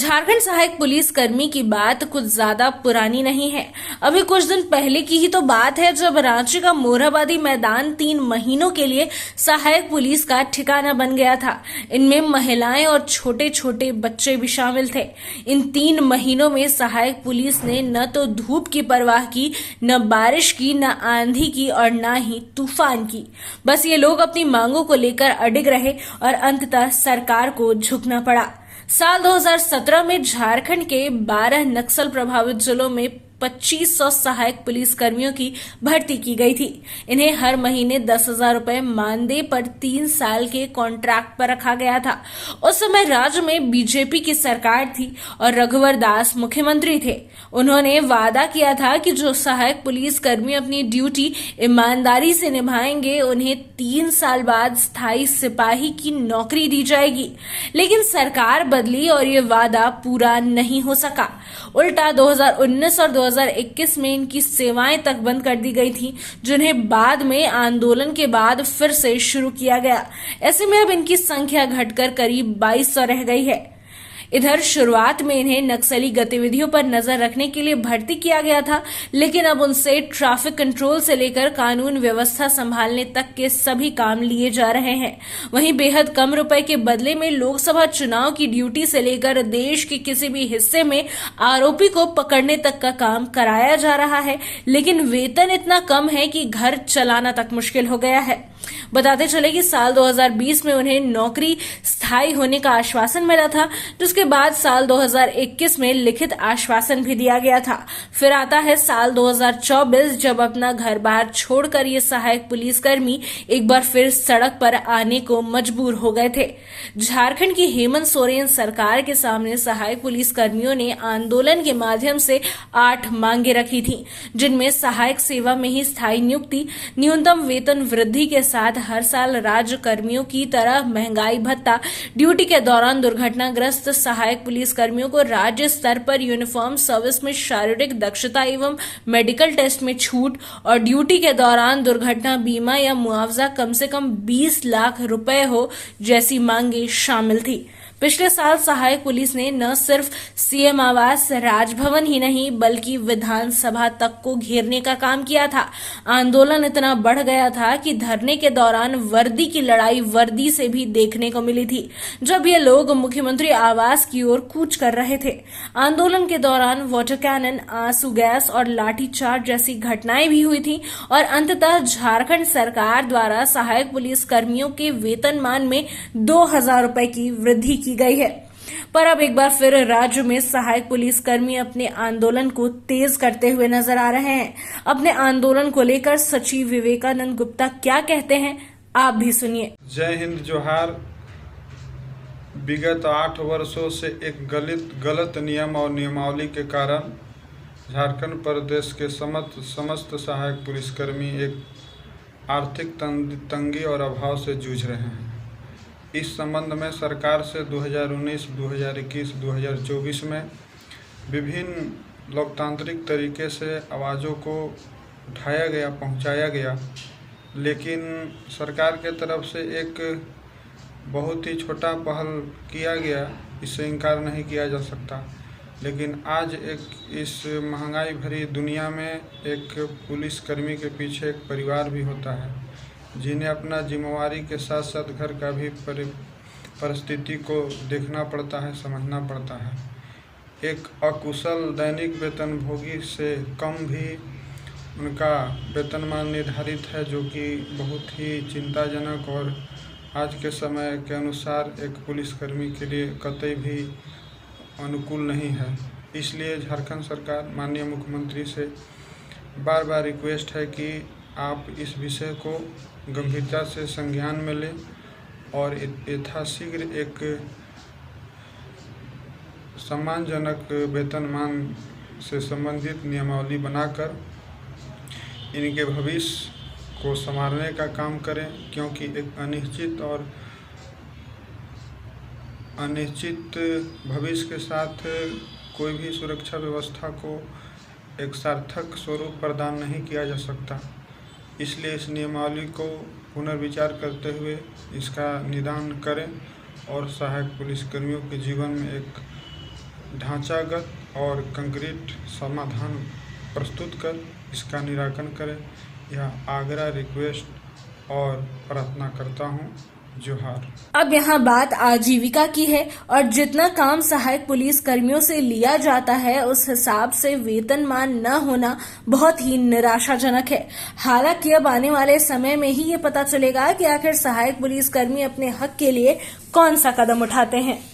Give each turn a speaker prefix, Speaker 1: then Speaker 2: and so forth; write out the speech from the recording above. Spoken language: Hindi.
Speaker 1: झारखंड सहायक पुलिस कर्मी की बात कुछ ज्यादा पुरानी नहीं है। अभी कुछ दिन पहले की ही तो बात है जब रांची का मोरहाबादी मैदान 3 महीनों के लिए सहायक पुलिस का ठिकाना बन गया था। इनमें महिलाएं और छोटे छोटे बच्चे भी शामिल थे। इन 3 महीनों में सहायक पुलिस ने न तो धूप की परवाह की, न बारिश की, न आंधी की और न ही तूफान की। बस ये लोग अपनी मांगों को लेकर अडिग रहे और अंततः सरकार को झुकना पड़ा। साल 2017 में झारखंड के 12 नक्सल प्रभावित जिलों में 2500 सहायक पुलिस कर्मियों की भर्ती की गई थी। इन्हें हर महीने 10,000 रुपए मानदेय पर 3 साल के कॉन्ट्रैक्ट पर रखा गया था। उस समय राज्य में बीजेपी की सरकार थी और रघुवर दास मुख्यमंत्री थे। उन्होंने वादा किया था कि जो सहायक पुलिस कर्मी अपनी ड्यूटी ईमानदारी से निभाएंगे उन्हें 3 साल बाद स्थायी सिपाही की नौकरी दी जाएगी। लेकिन सरकार बदली और ये वादा पूरा नहीं हो सका। उल्टा 2019 और 2021 में इनकी सेवाएं तक बंद कर दी गई थी, जिन्हें बाद में आंदोलन के बाद फिर से शुरू किया गया। ऐसे में अब इनकी संख्या घटकर करीब 2200 रह गई है। इधर शुरुआत में इन्हें नक्सली गतिविधियों पर नजर रखने के लिए भर्ती किया गया था, लेकिन अब उनसे ट्रैफिक कंट्रोल से लेकर कानून व्यवस्था संभालने तक के सभी काम लिए जा रहे हैं। वहीं बेहद कम रुपए के बदले में लोकसभा चुनाव की ड्यूटी से लेकर देश के किसी भी हिस्से में आरोपी को पकड़ने तक का काम कराया जा रहा है, लेकिन वेतन इतना कम है कि घर चलाना तक मुश्किल हो गया है। बताते चले कि साल 2020 में उन्हें नौकरी स्थायी होने का आश्वासन मिला था, जिसके बाद साल 2021 में लिखित आश्वासन भी दिया गया था। फिर आता है साल 2024, जब अपना घर बार छोड़कर ये सहायक पुलिसकर्मी एक बार फिर सड़क पर आने को मजबूर हो गए थे। झारखंड की हेमंत सोरेन सरकार के सामने सहायक पुलिसकर्मियों ने आंदोलन के माध्यम से 8 मांगे रखी थी, जिनमें सहायक सेवा में ही स्थायी नियुक्ति, न्यूनतम वेतन वृद्धि के साथ हर साल राज्य कर्मियों की तरह महंगाई भत्ता, ड्यूटी के दौरान दुर्घटनाग्रस्त सहायक पुलिस कर्मियों को राज्य स्तर पर यूनिफॉर्म सर्विस में शारीरिक दक्षता एवं मेडिकल टेस्ट में छूट और ड्यूटी के दौरान दुर्घटना बीमा या मुआवजा कम से कम 20 लाख रुपए हो जैसी मांगे शामिल थी। पिछले साल सहायक पुलिस ने न सिर्फ सीएम आवास, राजभवन ही नहीं बल्कि विधानसभा तक को घेरने का काम किया था। आंदोलन इतना बढ़ गया था कि धरने के दौरान वर्दी की लड़ाई वर्दी से भी देखने को मिली थी, जब ये लोग मुख्यमंत्री आवास की ओर कूच कर रहे थे। आंदोलन के दौरान वाटर कैनन, आंसू गैस और लाठीचार्ज जैसी घटनाएं भी हुई थी और अंततः झारखंड सरकार द्वारा सहायक पुलिस कर्मियों के वेतनमान में 2,000 रुपए की वृद्धि की गई है। पर अब एक बार फिर राज्य में सहायक पुलिसकर्मी अपने आंदोलन को तेज करते हुए नजर आ रहे हैं। अपने आंदोलन को लेकर सचिव विवेकानंद गुप्ता क्या कहते हैं, आप भी सुनिए।
Speaker 2: जय हिंद, जोहार। विगत 8 वर्षों से एक गलत नियम और नियमावली के कारण झारखंड प्रदेश के समस्त सहायक पुलिसकर्मी एक आर्थिक तंगी और अभाव से जूझ रहे हैं। इस संबंध में सरकार से 2019, 2021, 2024 में विभिन्न लोकतांत्रिक तरीके से आवाज़ों को उठाया गया, पहुंचाया गया, लेकिन सरकार के तरफ से एक बहुत ही छोटा पहल किया गया, इससे इनकार नहीं किया जा सकता। लेकिन आज इस महंगाई भरी दुनिया में एक पुलिसकर्मी के पीछे एक परिवार भी होता है, जिन्हें अपना जिम्मेवारी के साथ साथ घर का भी परिस्थिति को देखना पड़ता है, समझना पड़ता है। एक अकुशल दैनिक वेतनभोगी से कम भी उनका वेतनमान निर्धारित है, जो कि बहुत ही चिंताजनक और आज के समय के अनुसार एक पुलिसकर्मी के लिए कतई भी अनुकूल नहीं है। इसलिए झारखंड सरकार, माननीय मुख्यमंत्री से बार बार रिक्वेस्ट है कि आप इस विषय को गंभीरता से संज्ञान में लें और यथाशीघ्र एक सम्मानजनक वेतनमान से संबंधित नियमावली बनाकर इनके भविष्य को संवारने का काम करें, क्योंकि एक अनिश्चित भविष्य के साथ कोई भी सुरक्षा व्यवस्था को एक सार्थक स्वरूप प्रदान नहीं किया जा सकता। इसलिए इस नियमावली को पुनर्विचार करते हुए इसका निदान करें और सहायक पुलिसकर्मियों के जीवन में एक ढांचागत और कंक्रीट समाधान प्रस्तुत कर इसका निराकरण करें। यह आग्रह, रिक्वेस्ट और प्रार्थना करता हूं। जोहार।
Speaker 1: अब यहाँ बात आजीविका की है और जितना काम सहायक पुलिस कर्मियों से लिया जाता है उस हिसाब से वेतनमान न होना बहुत ही निराशाजनक है। हालांकि अब आने वाले समय में ही ये पता चलेगा कि आखिर सहायक पुलिस कर्मी अपने हक के लिए कौन सा कदम उठाते हैं।